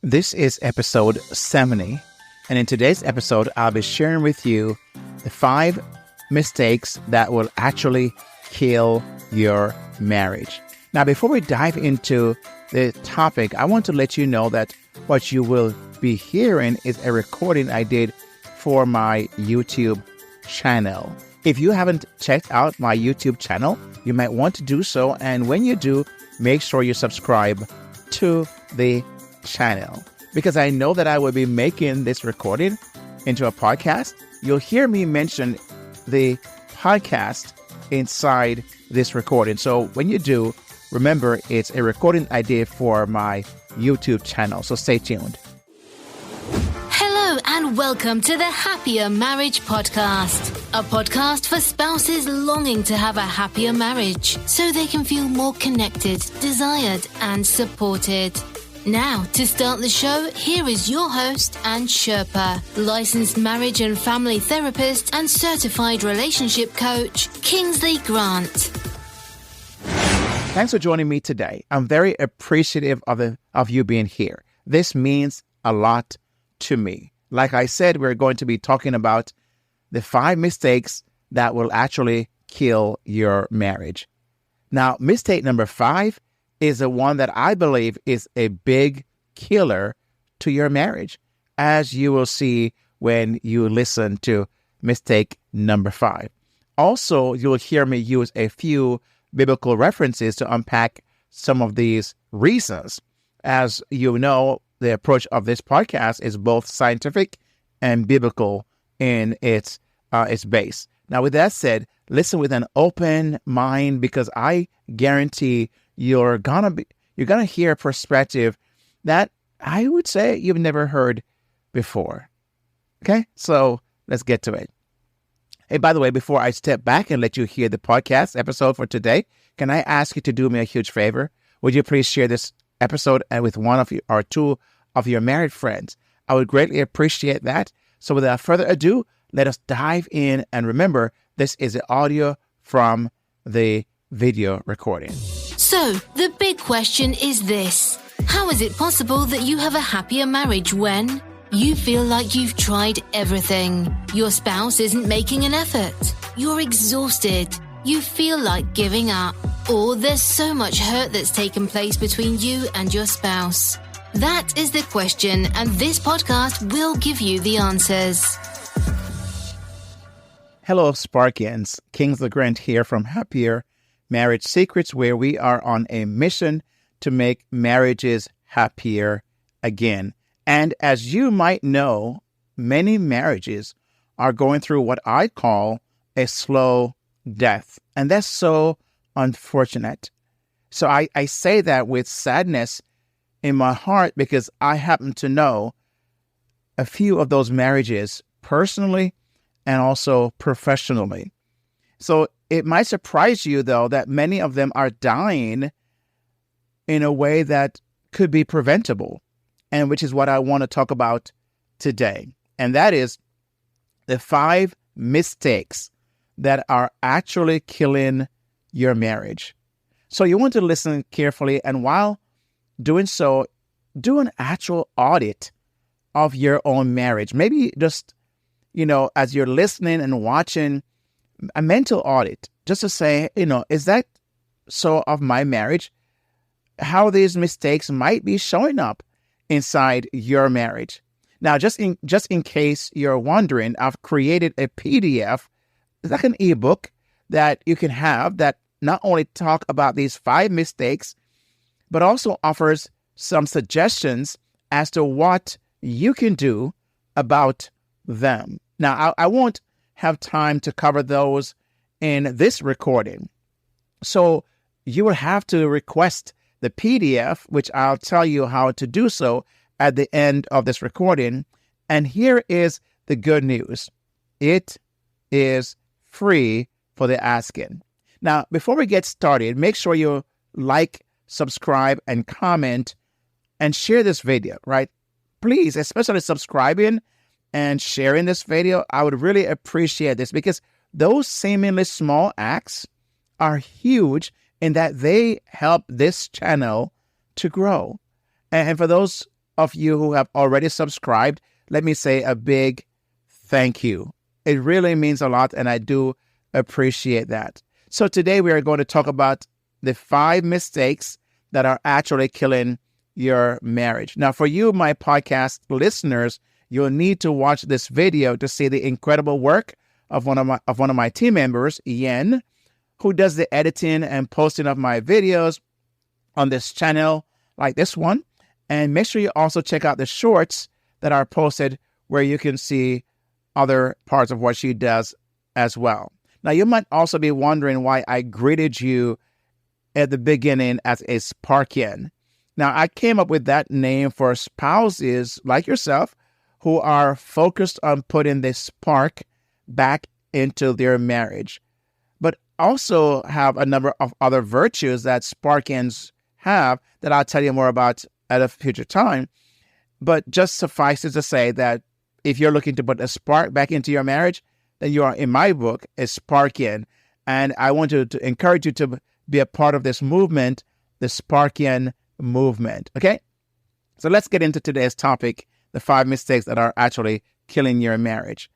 This is episode 70, and in today's episode, I'll be sharing with you the 5 mistakes that will actually kill your marriage. Now, before we dive into the topic, I want to let you know that what you will be hearing is a recording I did for my YouTube channel. If you haven't checked out my YouTube channel, you might want to do so, and when you do, make sure you subscribe to the channel, because I know that I will be making this recording into a podcast. You'll hear me mention the podcast inside this recording. So when you do, remember it's a recording I did for my YouTube channel. So stay tuned. Hello and welcome to the Happier Marriage Podcast, a podcast for spouses longing to have a happier marriage so they can feel more connected, desired and supported. Now, to start the show, here is your host and Sherpa, licensed marriage and family therapist and certified relationship coach, Kingsley Grant. Thanks for joining me today. I'm very appreciative of you being here. This means a lot to me. Like I said, we're going to be talking about the 5 mistakes that will actually kill your marriage. Now, mistake number 5 is the one that I believe is a big killer to your marriage, as you will see when you listen to mistake number 5. Also, you'll hear me use a few biblical references to unpack some of these reasons. As you know, the approach of this podcast is both scientific and biblical in its base. Now, with that said, listen with an open mind, because I guarantee you're gonna hear a perspective that I would say you've never heard before. Okay, so let's get to it. Hey, by the way, before I step back and let you hear the podcast episode for today, can I ask you to do me a huge favor? Would you please share this episode with one of you or 2 of your married friends? I would greatly appreciate that. So without further ado, let us dive in. And remember, this is the audio from the video recording. So, the big question is this. How is it possible that you have a happier marriage when you feel like you've tried everything? Your spouse isn't making an effort. You're exhausted. You feel like giving up. Or there's so much hurt that's taken place between you and your spouse. That is the question, and this podcast will give you the answers. Hello, Sparkians. Kingsley Grant here from Happier Marriage Secrets, where we are on a mission to make marriages happier again. And as you might know, many marriages are going through what I call a slow death. And that's so unfortunate. So I say that with sadness in my heart, because I happen to know a few of those marriages personally and also professionally. So it might surprise you, though, that many of them are dying in a way that could be preventable, and which is what I want to talk about today. And that is the 5 mistakes that are actually killing your marriage. So you want to listen carefully, and while doing so, do an actual audit of your own marriage. Maybe just, as you're listening and watching, a mental audit, just to say, is that so of my marriage? How these mistakes might be showing up inside your marriage. Now, just in case you're wondering, I've created a PDF, it's like an ebook that you can have that not only talk about these 5 mistakes, but also offers some suggestions as to what you can do about them. Now, I won't have time to cover those in this recording. So you will have to request the PDF, which I'll tell you how to do so at the end of this recording. And here is the good news. It is free for the asking. Now, before we get started, make sure you like, subscribe, and comment, and share this video, right? Please, especially subscribing and sharing this video. I would really appreciate this, because those seemingly small acts are huge in that they help this channel to grow. And for those of you who have already subscribed, let me say a big thank you. It really means a lot, and I do appreciate that. So today we are going to talk about the 5 mistakes that are actually killing your marriage. Now, for you, my podcast listeners, you'll need to watch this video to see the incredible work of one of my team members, Yen, who does the editing and posting of my videos on this channel like this one. And make sure you also check out the shorts that are posted where you can see other parts of what she does as well. Now, you might also be wondering why I greeted you at the beginning as a Sparkian. Now, I came up with that name for spouses like yourself who are focused on putting the spark back into their marriage, but also have a number of other virtues that Sparkians have that I'll tell you more about at a future time. But just suffices to say that if you're looking to put a spark back into your marriage, then you are, in my book, a Sparkian. And I want to encourage you to be a part of this movement, the Sparkian movement. Okay? So let's get into today's topic, the 5 mistakes that are actually killing your marriage.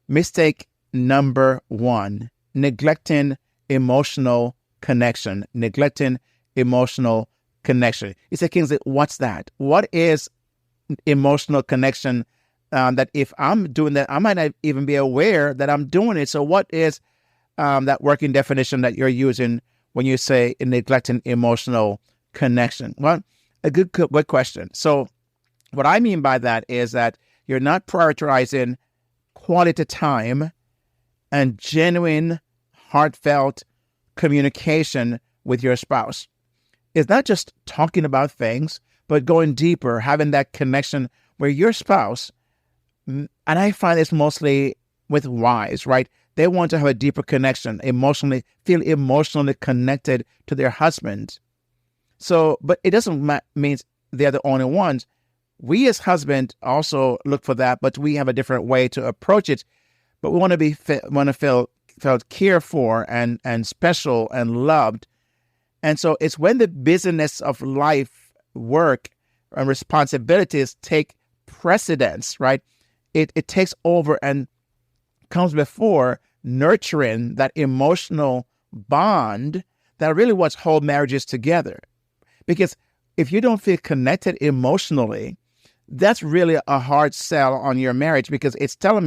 Mistake number 1, neglecting emotional connection. Neglecting emotional connection. You say, Kingsley, what's that? What is emotional connection? That if I'm doing that, I might not even be aware that I'm doing it. So what is that working definition that you're using when you say neglecting emotional connection? Well, a good question. So what I mean by that is that you're not prioritizing quality time and genuine, heartfelt communication with your spouse. It's not just talking about things, but going deeper, having that connection where your spouse, and I find this mostly with wives, right? They want to have a deeper connection, feel emotionally connected to their husband. So, but it doesn't mean they're the only ones. We as husbands also look for that, but we have a different way to approach it. But we want to feel felt cared for and special and loved. And so it's when the busyness of life, work, and responsibilities take precedence, right? It takes over and comes before nurturing that emotional bond that really what's hold marriages together. Because if you don't feel connected emotionally, that's really a hard sell on your marriage, because it tells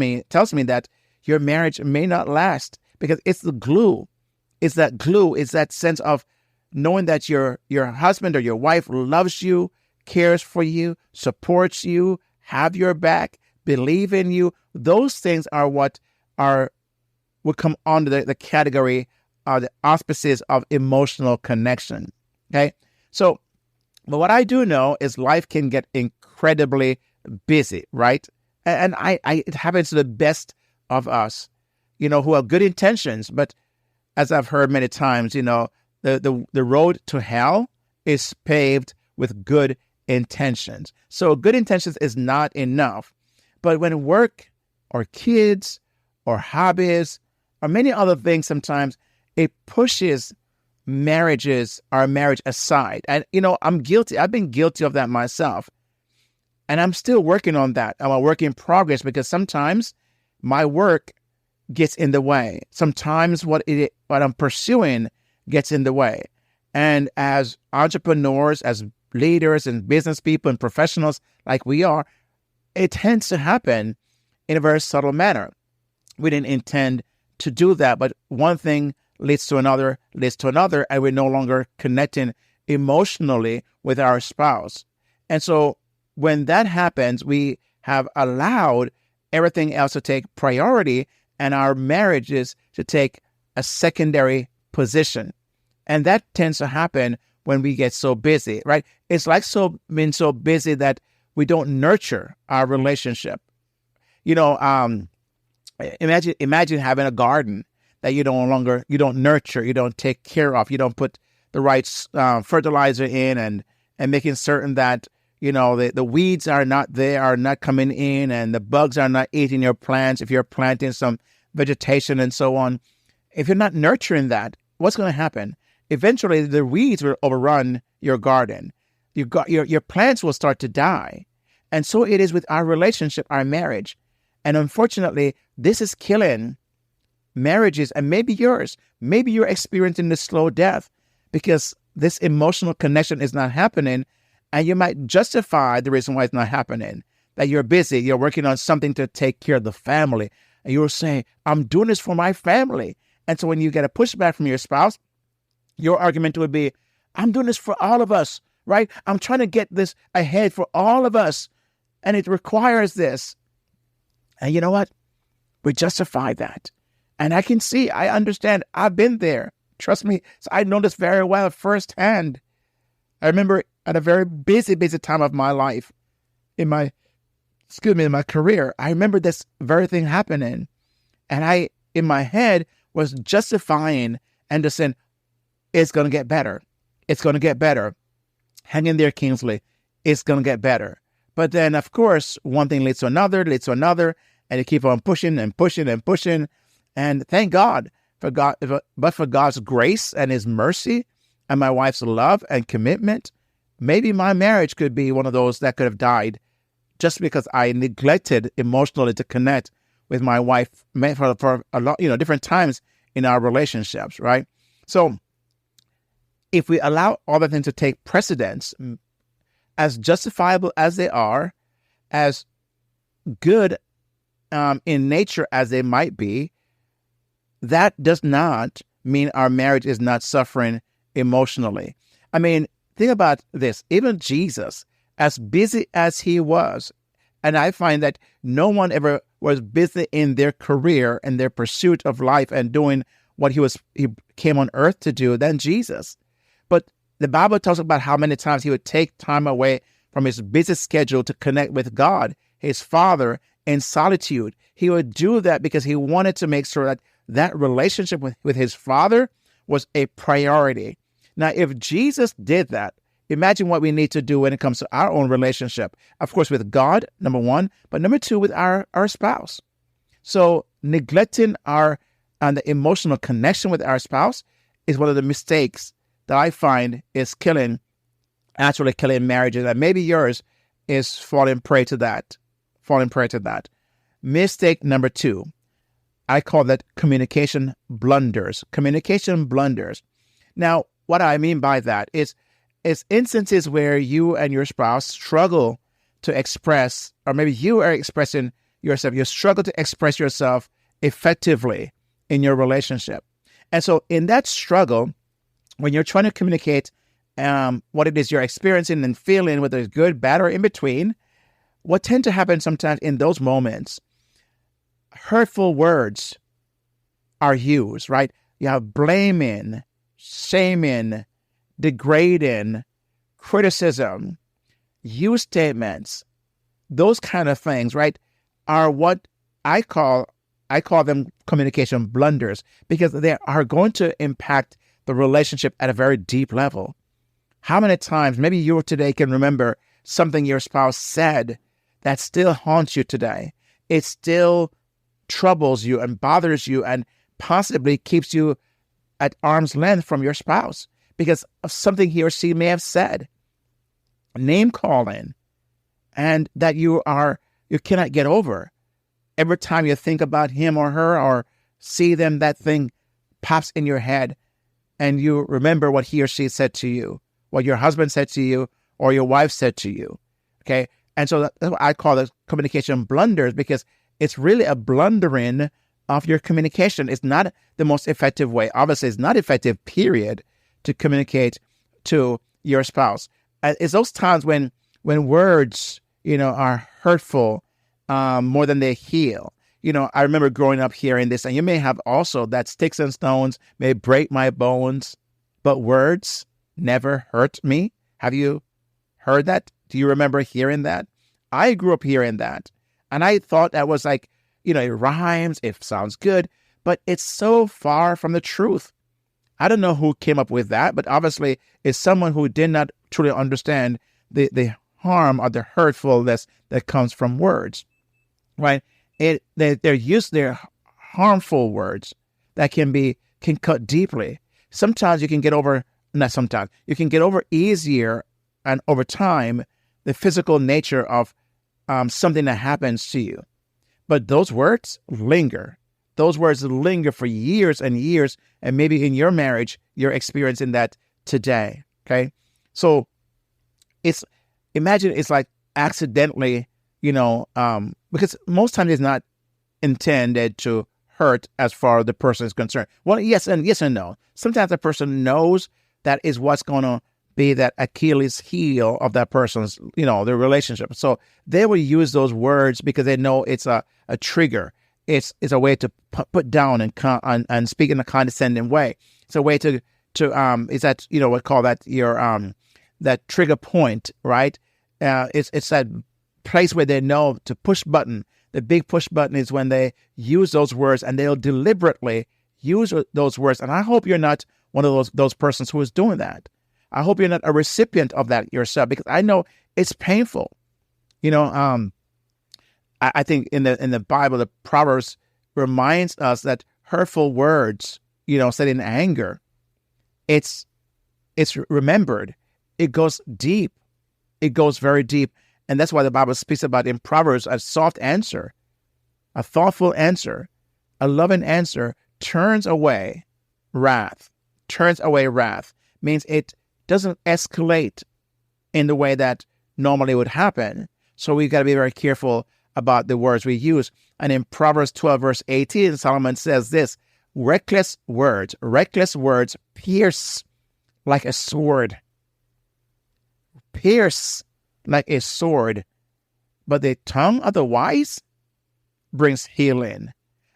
me that your marriage may not last, because it's the glue. It's that glue. It's that sense of knowing that your husband or your wife loves you, cares for you, supports you, have your back, believe in you. Those things are what would come under the category of the auspices of emotional connection. Okay? So, but what I do know is life can get incredibly busy, right? And it happens to the best of us, who have good intentions. But as I've heard many times, the road to hell is paved with good intentions. So good intentions is not enough. But when work or kids or hobbies or many other things, sometimes it pushes our marriage aside. And, I'm guilty. I've been guilty of that myself. And I'm still working on that. I'm a work in progress, because sometimes my work gets in the way. Sometimes what I'm pursuing gets in the way. And as entrepreneurs, as leaders and business people and professionals like we are, it tends to happen in a very subtle manner. We didn't intend to do that, but one thing leads to another, and we're no longer connecting emotionally with our spouse. And so when that happens, we have allowed everything else to take priority and our marriages to take a secondary position. And that tends to happen when we get so busy, right? It's like being so busy that we don't nurture our relationship. Imagine having a garden that you don't nurture, you don't take care of, you don't put the right fertilizer in, and making certain that the weeds are not coming in, and the bugs are not eating your plants if you're planting some vegetation and so on. If you're not nurturing that, what's going to happen? Eventually, the weeds will overrun your garden. Your plants will start to die. And so it is with our relationship, our marriage. And unfortunately, this is killing marriages, and maybe yours. Maybe you're experiencing the slow death because this emotional connection is not happening, and you might justify the reason why it's not happening. That you're busy, you're working on something to take care of the family, and you'll say, I'm doing this for my family. And so when you get a pushback from your spouse, your argument would be, I'm doing this for all of us, right? I'm trying to get this ahead for all of us, and it requires this. And you know what? We justify that. And I can see, I understand, I've been there. Trust me, so I know this very well firsthand. I remember at a very busy time of my life, in my career, I remember this very thing happening. And I, in my head, was justifying and just saying, it's going to get better. It's going to get better. Hang in there, Kingsley. It's going to get better. But then, of course, one thing leads to another, and you keep on pushing and pushing and pushing. And thank God for God's grace and His mercy and my wife's love and commitment, maybe my marriage could be one of those that could have died just because I neglected emotionally to connect with my wife for a lot, different times in our relationships, right? So if we allow other things to take precedence, as justifiable as they are, as good in nature as they might be, that does not mean our marriage is not suffering emotionally. I mean, think about this. Even Jesus, as busy as He was, and I find that no one ever was busy in their career and their pursuit of life and doing what he came on earth to do than Jesus. But the Bible talks about how many times He would take time away from His busy schedule to connect with God, His Father, in solitude. He would do that because He wanted to make sure that relationship with His Father was a priority. Now, if Jesus did that, imagine what we need to do when it comes to our own relationship. Of course, with God, number one, but number two, with our spouse. So neglecting the emotional connection with our spouse is one of the mistakes that I find is actually killing marriages. And maybe yours is falling prey to that. Mistake number two, I call that communication blunders. Communication blunders. Now, what I mean by that is instances where you and your spouse struggle to express, or maybe you are expressing yourself, you struggle to express yourself effectively in your relationship. And so in that struggle, when you're trying to communicate what it is you're experiencing and feeling, whether it's good, bad, or in between, what tend to happen sometimes in those moments, hurtful words are used, right? You have blaming, shaming, degrading, criticism, use statements, those kind of things, right, are what I call them communication blunders, because they are going to impact the relationship at a very deep level. How many times, maybe you today can remember something your spouse said that still haunts you today. It still troubles you and bothers you and possibly keeps you at arm's length from your spouse because of something he or she may have said. Name calling, and that you cannot get over. Every time you think about him or her or see them, that thing pops in your head and you remember what he or she said to you, what your husband said to you or your wife said to you. Okay. And so that's what I call the communication blunders, because it's really a blundering of your communication. It's not the most effective way. Obviously, it's not effective, period, to communicate to your spouse. It's those times when words, are hurtful more than they heal. I remember growing up hearing this, and you may have also, that sticks and stones may break my bones, but words never hurt me. Have you heard that? Do you remember hearing that? I grew up hearing that, and I thought that was like, it rhymes, it sounds good, but it's so far from the truth. I don't know who came up with that, but obviously it's someone who did not truly understand the harm or the hurtfulness that comes from words, right? They're harmful words that can cut deeply. Sometimes you can get over, you can get over easier and over time the physical nature of something that happens to you. But those words linger. Those words linger for years and years. And maybe in your marriage, you're experiencing that today. Okay. So imagine it's like accidentally, because most times it's not intended to hurt as far as the person is concerned. Well, yes and no. Sometimes the person knows that is what's going to be that Achilles heel of that person's, their relationship. So they will use those words because they know it's a trigger. It's a way to put down and speak in a condescending way. It's a way to is that, we call that your that trigger point, right? It's that place where they know to push button. The big push button is when they use those words, and they'll deliberately use those words. And I hope you're not one of those persons who is doing that. I hope you're not a recipient of that yourself, because I know it's painful. I think in the Bible, the Proverbs reminds us that hurtful words, said in anger, it's remembered. It goes deep. It goes very deep. And that's why the Bible speaks about in Proverbs a soft answer, a thoughtful answer, a loving answer turns away wrath. Turns away wrath means it doesn't escalate in the way that normally would happen. So we've got to be very careful about the words we use. And in Proverbs 12, verse 18, Solomon says this: reckless words pierce like a sword. Pierce like a sword, but the tongue of the wise brings healing.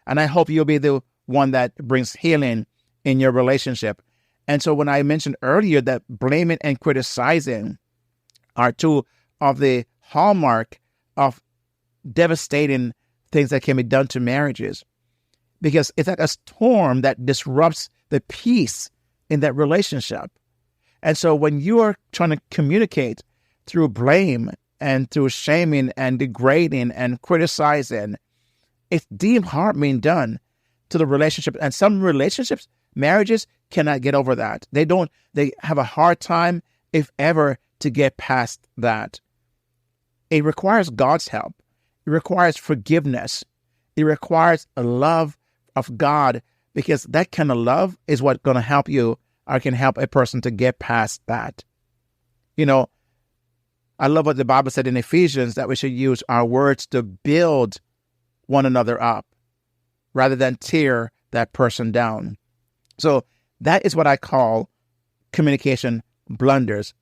And I hope you'll be the one that brings healing in your relationship. And so when I mentioned earlier that blaming and criticizing are two of the hallmark of devastating things that can be done to marriages, because it's like a storm that disrupts the peace in that relationship. And so when you are trying to communicate through blame and through shaming and degrading and criticizing, it's deep harm being done to the relationship. And some relationships, marriages, cannot get over that. They have a hard time, if ever, to get past that. It requires God's help. It requires forgiveness. It requires a love of God, because that kind of love is what's going to help you, or can help a person to get past that. I love what the Bible said in Ephesians, that we should use our words to build one another up rather than tear that person down. So that is what I call communication blunders.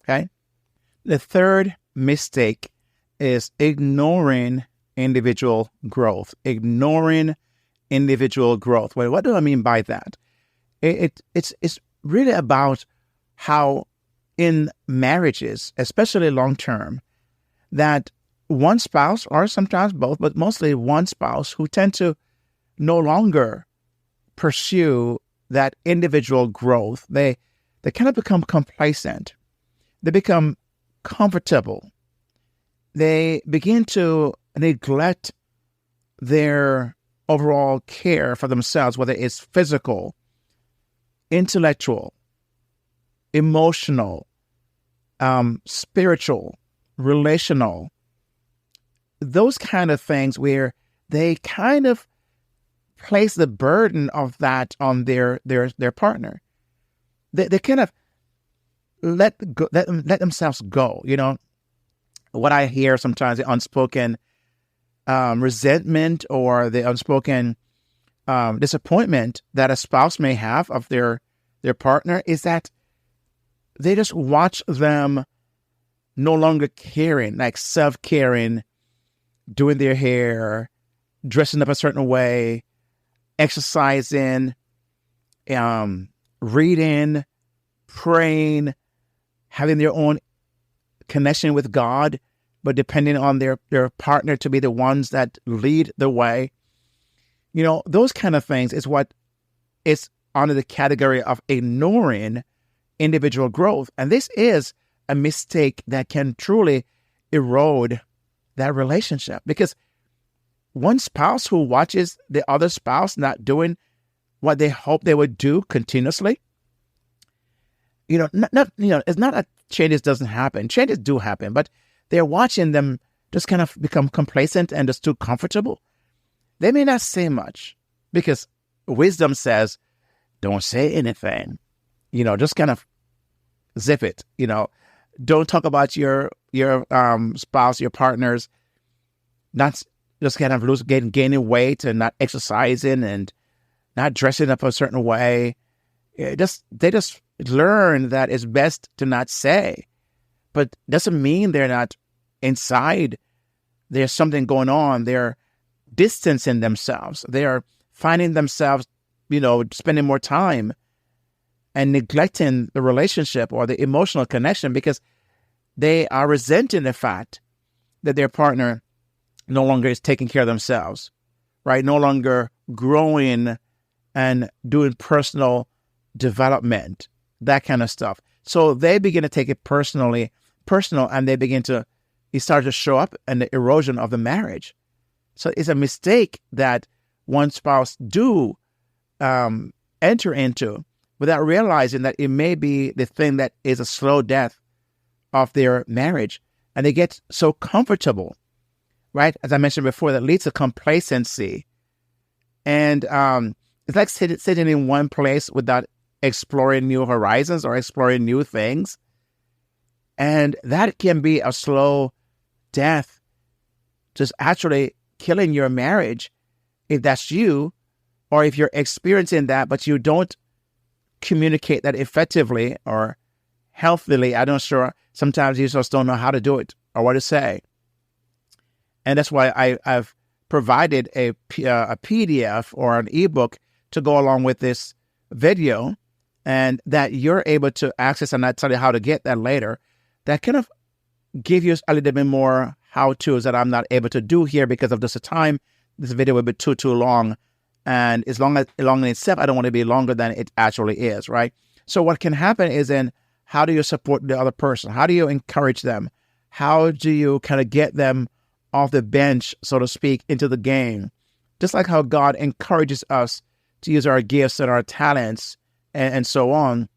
Okay. The third mistake is ignoring individual growth. Well, what do I mean by that? It's really about how in marriages, especially long-term, that one spouse, or sometimes both, but mostly one spouse, who tend to no longer pursue that individual growth, they kind of become complacent. They become comfortable. They begin to neglect their overall care for themselves, whether it's physical, intellectual, emotional, spiritual, relational, those kind of things, where they kind of place the burden of that on their partner. They kind of let themselves go. What I hear sometimes, the unspoken resentment or the unspoken disappointment that a spouse may have of their partner, is that they just watch them no longer caring, like self-caring, doing their hair, dressing up a certain way, exercising, reading, praying, having their own connection with God, but depending on their partner to be the ones that lead the way. Those kind of things is what is under the category of ignoring individual growth. And this is a mistake that can truly erode that relationship, because one spouse who watches the other spouse not doing what they hope they would do continuously, it's not that changes doesn't happen. Changes do happen, but they're watching them just kind of become complacent and just too comfortable. They may not say much because wisdom says, don't say anything. Just kind of zip it. Don't talk about your spouse, your partners, not just kind of gaining weight and not exercising and not dressing up a certain way. They just learn that it's best to not say, but doesn't mean they're not inside. There's something going on. They're distancing themselves. They are finding themselves, spending more time and neglecting the relationship or the emotional connection because they are resenting the fact that their partner no longer is taking care of themselves, right? No longer growing and doing personal development, that kind of stuff. So they begin to take it personal, and it starts to show up in the erosion of the marriage. So it's a mistake that one spouse do enter into without realizing that it may be the thing that is a slow death of their marriage. And they get so comfortable, right? As I mentioned before, that leads to complacency. And it's like sitting in one place without exploring new horizons or exploring new things. And that can be a slow death, just actually killing your marriage if that's you, or if you're experiencing that, but you don't communicate that effectively or healthily. I'm not sure. Sometimes you just don't know how to do it or what to say. And that's why I've provided a PDF or an ebook to go along with this video, and that you're able to access, and I'll tell you how to get that later. That kind of give you a little bit more how-tos that I'm not able to do here because of just the time. This video will be too long. And as long as in itself, I don't want to be longer than it actually is, right? So what can happen is then, how do you support the other person? How do you encourage them? How do you kind of get them off the bench, so to speak, into the game? Just like how God encourages us to use our gifts and our talents and so on,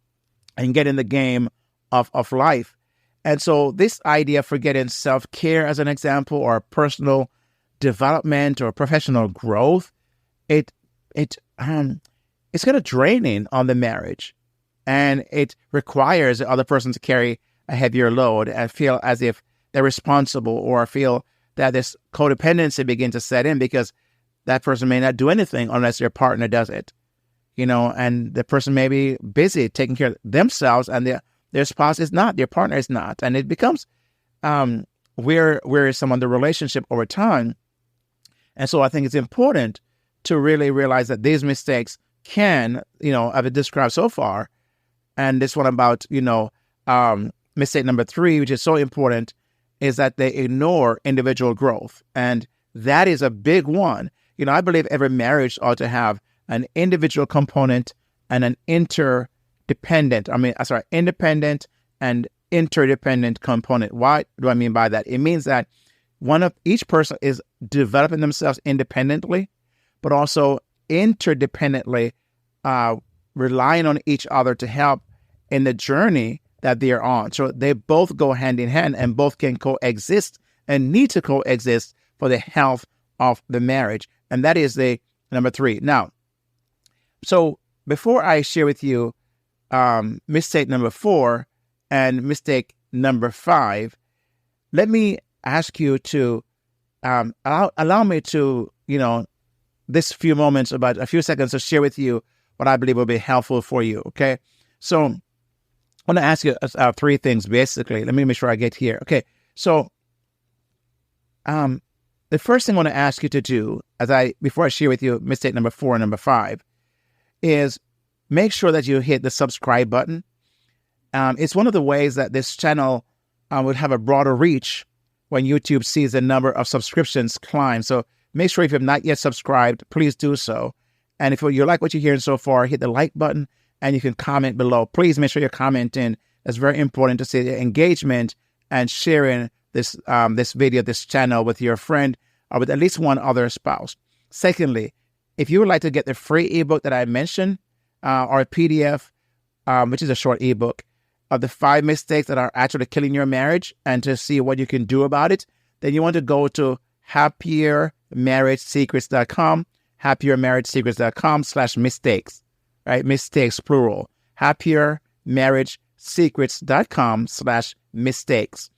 and get in the game of life. And so this idea for getting self-care as an example, or personal development or professional growth, it's kind of draining on the marriage, and it requires the other person to carry a heavier load and feel as if they're responsible, or feel that this codependency begins to set in because that person may not do anything unless their partner does it, and the person may be busy taking care of themselves, and their spouse is not, their partner is not, and it becomes wearisome on the relationship over time. And so I think it's important to really realize that these mistakes can, I've described so far, and this one about, mistake number 3, which is so important, is that they ignore individual growth. And that is a big one. I believe every marriage ought to have an individual component and an independent and interdependent component. What do I mean by that? It means that each person is developing themselves independently, but also interdependently, relying on each other to help in the journey that they're on. So they both go hand in hand, and both can coexist and need to coexist for the health of the marriage. And that is the number 3. Now, so before I share with you mistake number 4 and mistake number 5, let me ask you to allow me to, this few moments, about a few seconds, to share with you what I believe will be helpful for you, okay? So I want to ask you 3 things, basically. Let me make sure I get here. Okay, so the first thing I want to ask you to do, before I share with you mistake number 4 and number 5, is make sure that you hit the subscribe button. It's one of the ways that this channel would have a broader reach when YouTube sees the number of subscriptions climb. So make sure, if you have not yet subscribed, please do so. And if you like what you're hearing so far, hit the like button, and you can comment below. Please make sure you're commenting. It's very important to see the engagement and sharing this video, this channel, with your friend or with at least one other spouse. Secondly, if you would like to get the free ebook that I mentioned, or a PDF, which is a short ebook, of the 5 mistakes that are actually killing your marriage and to see what you can do about it, then you want to go to happiermarriagesecrets.com, happiermarriagesecrets.com/mistakes, right? Mistakes, plural. happiermarriagesecrets.com/mistakes.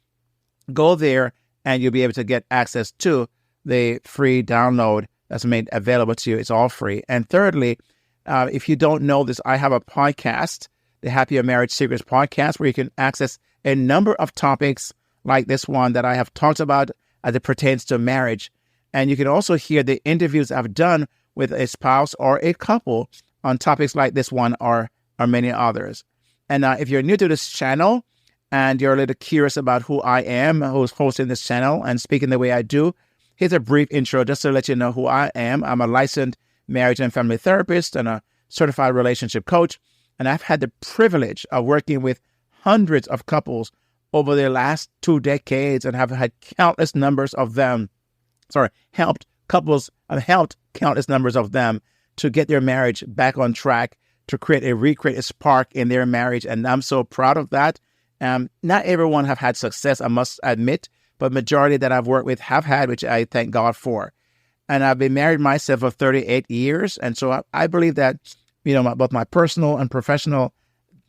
Go there and you'll be able to get access to the free download that's made available to you. It's all free. And thirdly, if you don't know this, I have a podcast, the Happier Marriage Secrets podcast, where you can access a number of topics like this one that I have talked about as it pertains to marriage. And you can also hear the interviews I've done with a spouse or a couple on topics like this one or many others. And if you're new to this channel and you're a little curious about who I am, who's hosting this channel and speaking the way I do, here's a brief intro just to let you know who I am. I'm a licensed marriage and family therapist and a certified relationship coach. And I've had the privilege of working with hundreds of couples over the last 2 decades and have had countless numbers of them, helped countless numbers of them to get their marriage back on track, to recreate a spark in their marriage. And I'm so proud of that. Not everyone have had success, I must admit, but majority that I've worked with have had, which I thank God for. And I've been married myself for 38 years. And so I believe that, both my personal and professional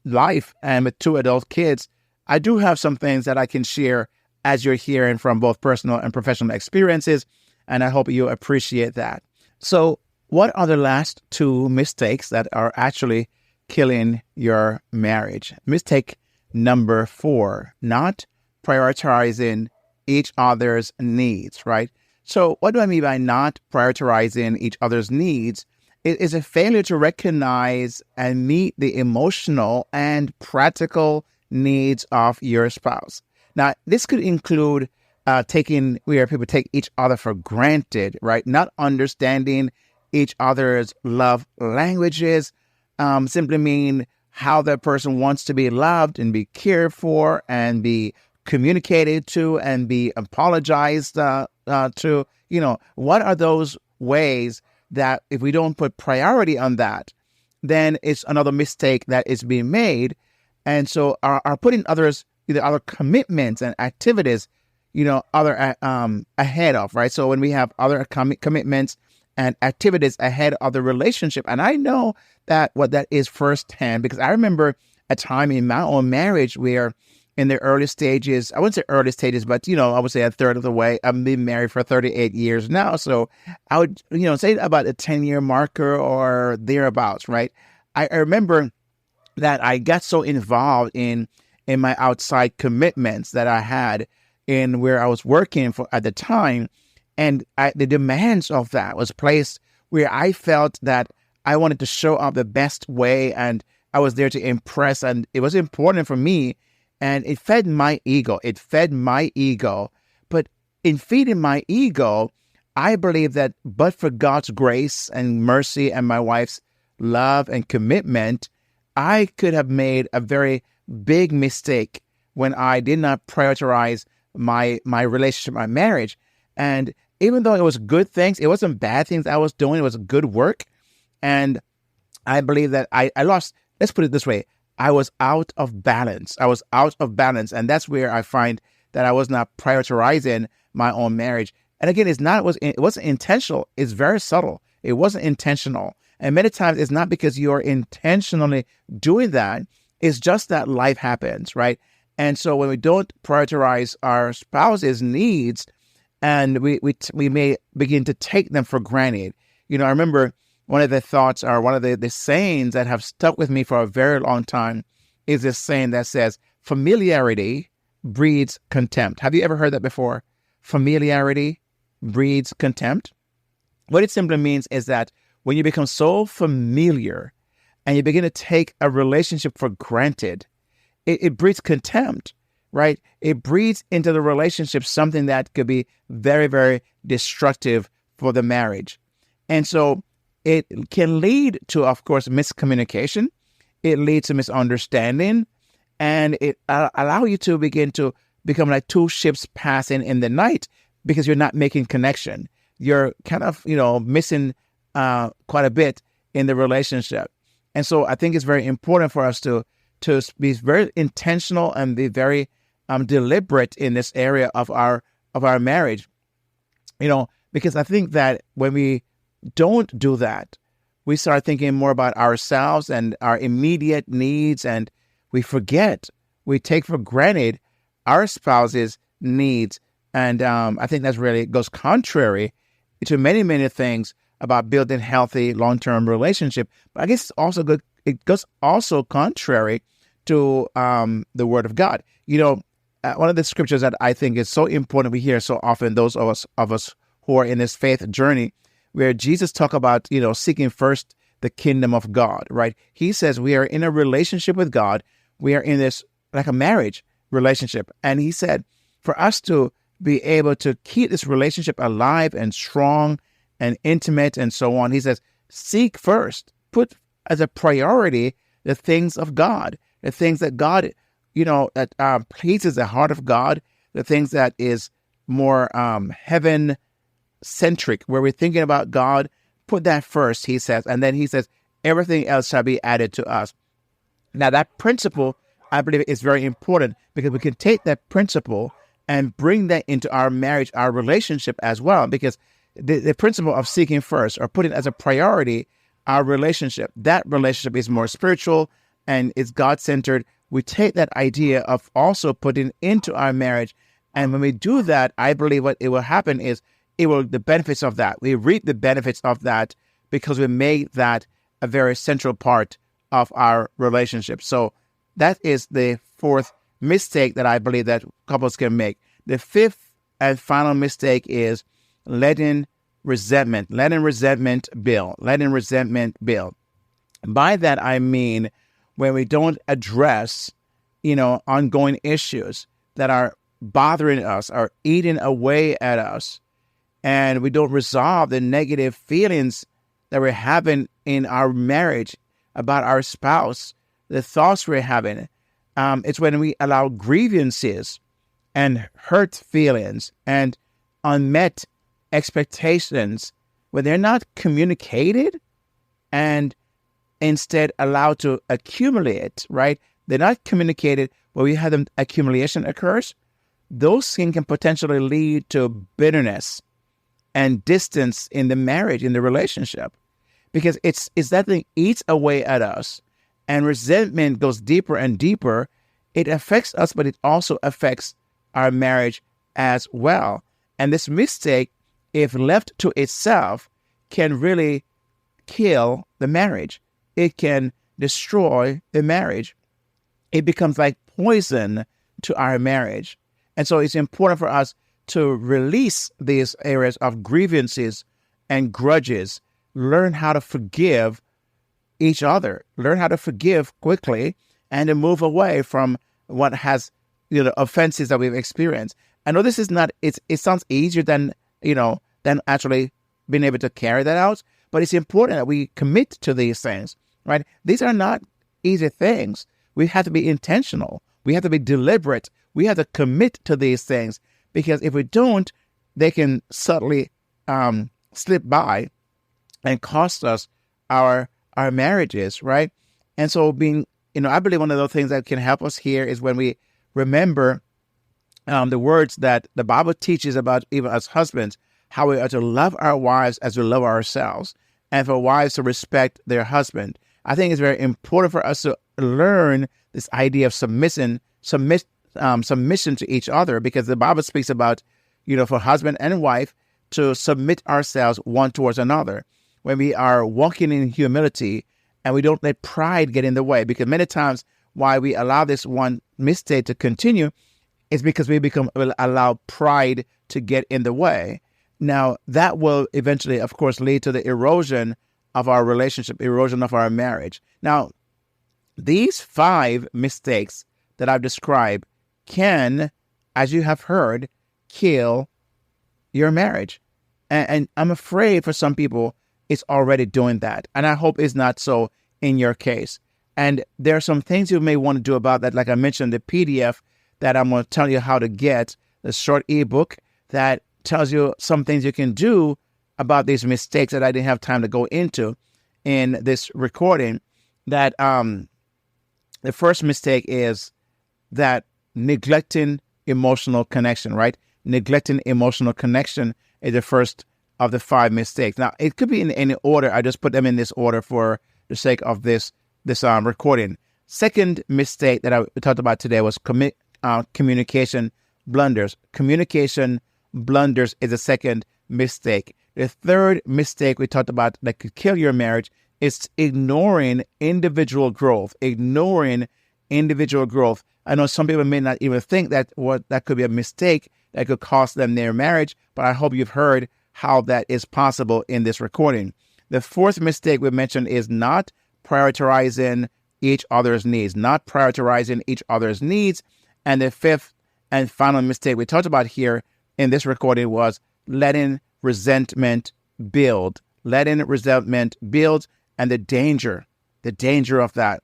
life and with 2 adult kids, I do have some things that I can share as you're hearing from both personal and professional experiences. And I hope you appreciate that. So what are the last 2 mistakes that are actually killing your marriage? Mistake number 4, not prioritizing each other's needs, right? So what do I mean by not prioritizing each other's needs? It is a failure to recognize and meet the emotional and practical needs of your spouse. Now, this could include where people take each other for granted, right? Not understanding each other's love languages, simply mean how that person wants to be loved and be cared for and be communicated to and be apologized to. What are those ways that if we don't put priority on that, then it's another mistake that is being made. And so are putting other commitments and activities, ahead of, right? So when we have other commitments and activities ahead of the relationship, and I know that what that is firsthand, because I remember a time in my own marriage where in the early stages, I wouldn't say early stages, but, I would say a third of the way. I've been married for 38 years now. So I would, say about a 10-year marker or thereabouts, right? I remember that I got so involved in my outside commitments that I had in where I was working for at the time. And the demands of that was placed where I felt that I wanted to show up the best way and I was there to impress. And it was important for me. And it fed my ego. But in feeding my ego, I believe that but for God's grace and mercy and my wife's love and commitment, I could have made a very big mistake when I did not prioritize my relationship, my marriage. And even though it was good things, it wasn't bad things I was doing. It was good work. And I believe that I lost, let's put it this way, I was out of balance. And that's where I find that I was not prioritizing my own marriage. And again, it wasn't intentional. It's very subtle. It wasn't intentional. And many times it's not because you're intentionally doing that. It's just that life happens, right? And so when we don't prioritize our spouse's needs and we may begin to take them for granted. I remember one of the thoughts or one of the sayings that have stuck with me for a very long time is this saying that says, familiarity breeds contempt. Have you ever heard that before? Familiarity breeds contempt. What it simply means is that when you become so familiar and you begin to take a relationship for granted, it breeds contempt, right? It breeds into the relationship something that could be very, very destructive for the marriage. And so it can lead to, of course, miscommunication. It leads to misunderstanding, and it allow you to begin to become like 2 ships passing in the night because you're not making connection. You're kind of, missing quite a bit in the relationship. And so I think it's very important for us to to be very intentional and be very deliberate in this area of our marriage. Because I think that when we don't do that, we start thinking more about ourselves and our immediate needs, and we take for granted our spouse's needs. And I think that's really goes contrary to many, many things about building healthy long-term relationship. But I guess it's also good. It goes also contrary to the Word of God. One of the scriptures that I think is so important, we hear so often, those of us who are in this faith journey, where Jesus talk about, seeking first the kingdom of God, right? He says we are in a relationship with God. We are in this like a marriage relationship. And he said for us to be able to keep this relationship alive and strong and intimate and so on, he says, seek first, put as a priority the things of God, the things that God, that pleases the heart of God, the things that is more heaven-centric, where we're thinking about God. Put that first, he says. And then he says, everything else shall be added to us. Now, that principle, I believe, is very important, because we can take that principle and bring that into our marriage, our relationship as well, because the principle of seeking first, or putting as a priority our relationship, that relationship is more spiritual and it's God-centered. We take that idea of also putting into our marriage, and when we do that, I believe what it will happen is the benefits of that. We reap the benefits of that because we made that a very central part of our relationship. So that is the fourth mistake that I believe that couples can make. The fifth and final mistake is letting resentment build. By that, I mean when we don't address, ongoing issues that are bothering us, are eating away at us, and we don't resolve the negative feelings that we're having in our marriage about our spouse, the thoughts we're having. It's when we allow grievances and hurt feelings and unmet expectations, when they're not communicated and instead allowed to accumulate, right? They're not communicated, where we have them accumulation occurs. Those things can potentially lead to bitterness and distance in the marriage, in the relationship, because it's that thing eats away at us, and resentment goes deeper and deeper. It affects us, but it also affects our marriage as well. And this mistake, if left to itself, can really kill the marriage. It can destroy the marriage. It becomes like poison to our marriage. And so it's important for us to release these areas of grievances and grudges, learn how to forgive each other, learn how to forgive quickly, and to move away from what has, offenses that we've experienced. I know this is not, it sounds easier than actually being able to carry that out, but it's important that we commit to these things, right? These are not easy things. We have to be intentional. We have to be deliberate. We have to commit to these things, because if we don't, they can subtly slip by and cost us our marriages, right? And so I believe one of the things that can help us here is when we remember the words that the Bible teaches about, even as husbands, how we are to love our wives as we love ourselves, and for wives to respect their husband. I think it's very important for us to learn this idea of submission to each other, because the Bible speaks about, for husband and wife to submit ourselves one towards another. When we are walking in humility and we don't let pride get in the way, because many times why we allow this one mistake to continue is because we allow pride to get in the way. Now, that will eventually, of course, lead to the erosion of our relationship, erosion of our marriage. Now, these 5 mistakes that I've described can, as you have heard, kill your marriage. And I'm afraid for some people, it's already doing that. And I hope it's not so in your case. And there are some things you may want to do about that. Like I mentioned, the PDF that I'm going to tell you how to get, the short ebook that tells you some things you can do about these mistakes that I didn't have time to go into in this recording, that The first mistake is that neglecting emotional connection, right? Neglecting emotional connection is the first of the 5 mistakes. Now, it could be in any order. I just put them in this order for the sake of this recording. Second mistake that I talked about today was communication blunders. Communication blunders is the second mistake. The third mistake we talked about that could kill your marriage is ignoring individual growth. Ignoring individual growth. I know some people may not even think that could be a mistake that could cost them their marriage, but I hope you've heard how that is possible in this recording. The fourth mistake we mentioned is not prioritizing each other's needs. Not prioritizing each other's needs. And the fifth and final mistake we talked about here in this recording was letting resentment build. Letting resentment build and the danger of that.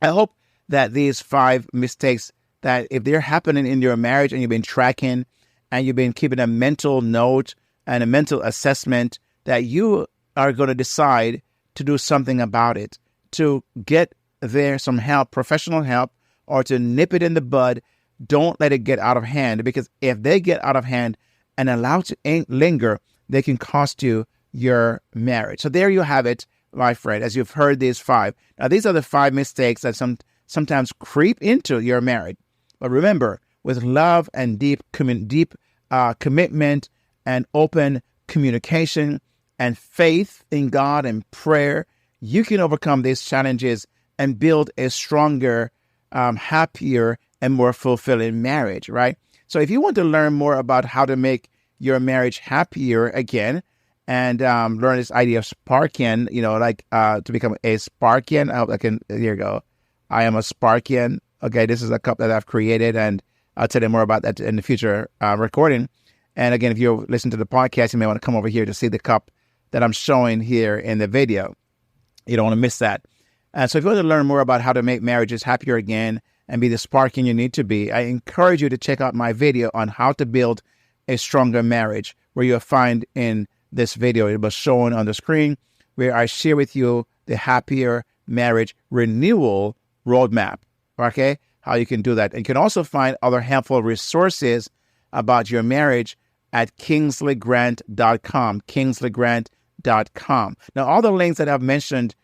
I hope that these 5 mistakes, that if they're happening in your marriage and you've been tracking and you've been keeping a mental note and a mental assessment, that you are going to decide to do something about it, to get there some help, professional help, or to nip it in the bud. Don't let it get out of hand, because if they get out of hand and allow to linger, they can cost you your marriage. So there you have it, my friend, as you've heard these 5. Now, these are the 5 mistakes that sometimes creep into your marriage. But remember, with love and deep commitment and open communication and faith in God and prayer, you can overcome these challenges and build a stronger, happier, and more fulfilling marriage, right? So if you want to learn more about how to make your marriage happier again and learn this idea of Sparkian, to become a Sparkian, I hope I can, here you go. I am a Sparkian. Okay, this is a cup that I've created, and I'll tell you more about that in the future recording. And again, if you listen to the podcast, you may want to come over here to see the cup that I'm showing here in the video. You don't want to miss that. So if you want to learn more about how to make marriages happier again and be the Sparkian you need to be, I encourage you to check out my video on how to build a stronger marriage, where you'll find in this video, it was shown on the screen, where I share with you the happier marriage renewal roadmap, okay? How you can do that. And you can also find other helpful resources about your marriage at kingsleygrant.com, kingsleygrant.com. Now, all the links that I've mentioned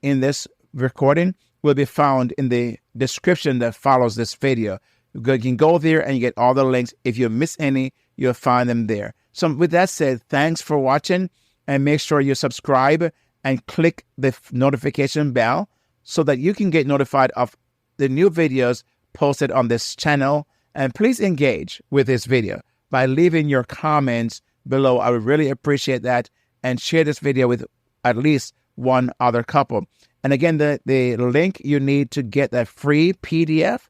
in this recording will be found in the description that follows this video. You can go there and you get all the links. If you miss any, you'll find them there. So with that said, thanks for watching, and make sure you subscribe and click the notification bell so that you can get notified of the new videos posted on this channel. And please engage with this video by leaving your comments below. I would really appreciate that. And share this video with at least one other couple. And again, the link you need to get that free PDF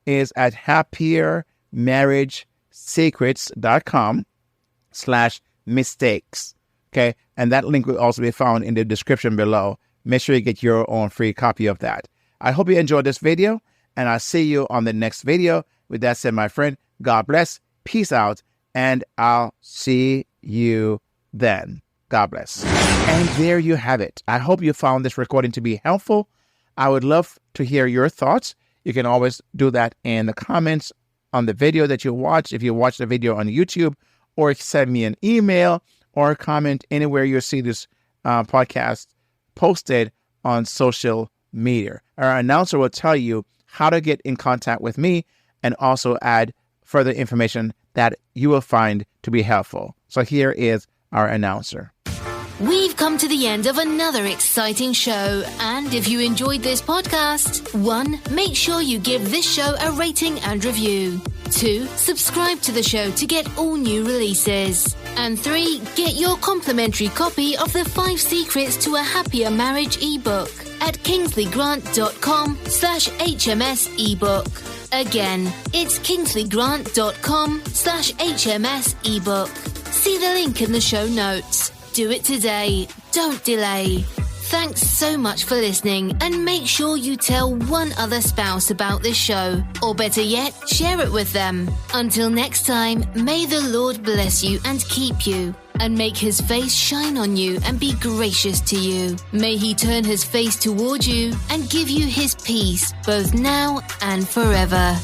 is at happiermarriagesecrets.com/mistakes. Okay. And that link will also be found in the description below. Make sure you get your own free copy of that. I hope you enjoyed this video, and I'll see you on the next video. With that said, my friend, God bless, peace out, and I'll see you then. God bless. And there you have it. I hope you found this recording to be helpful. I would love to hear your thoughts. You can always do that in the comments on the video that you watch, if you watch the video on YouTube, or send me an email or comment anywhere you see this podcast posted on social media. Our announcer will tell you how to get in contact with me and also add further information that you will find to be helpful. So here is our announcer. We've come to the end of another exciting show, and if you enjoyed this podcast, 1, make sure you give this show a rating and review. 2, subscribe to the show to get all new releases. And 3, get your complimentary copy of the 5 Secrets to a Happier Marriage ebook at kingsleygrant.com/HMS ebook. Again, it's kingsleygrant.com/HMS ebook. See the link in the show notes. Do it today. Don't delay. Thanks so much for listening, and make sure you tell one other spouse about this show, or better yet, share it with them. Until next time, may the Lord bless you and keep you. and make his face shine on you and be gracious to you. May he turn his face toward you and give you his peace, both now and forever.